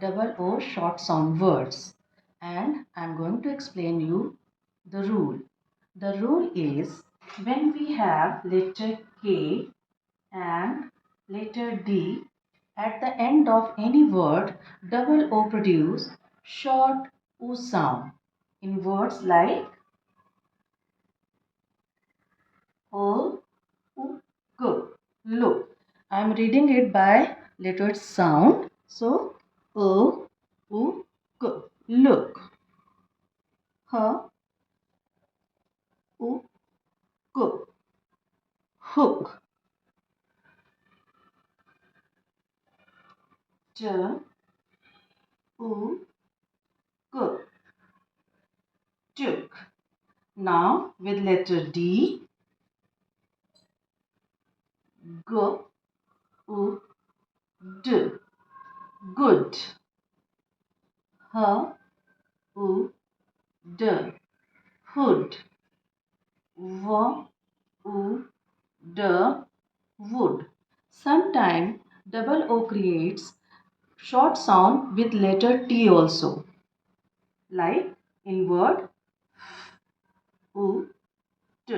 double O short sound words, and I'm going to explain you the rule. The rule is when we have letter K and letter D at the end of any word, double O produce short O sound in words like O, U, G. Look, I'm reading it by letter sound. So, O, U, G. Look. H, U, G. Hook. J, U, G. Took. Now, with letter D, G, U, D. Good. H, U, D. Hood. V, U, D. Wood. Sometimes double O creates short sound with letter T also, like in word U, T,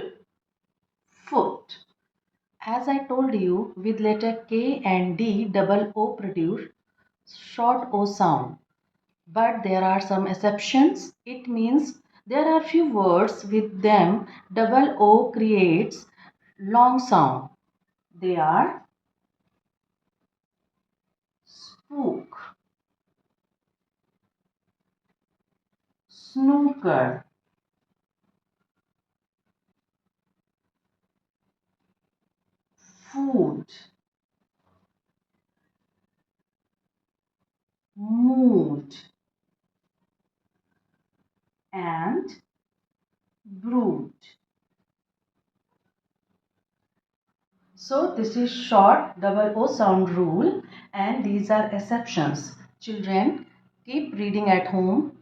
foot. As I told you, with letter K and D, double O produce short O sound. But there are some exceptions. It means there are few words with them double O creates long sound. They are spook, snooker, food, mood, and brood. So this is short double O sound rule, and these are exceptions. Children, keep reading at home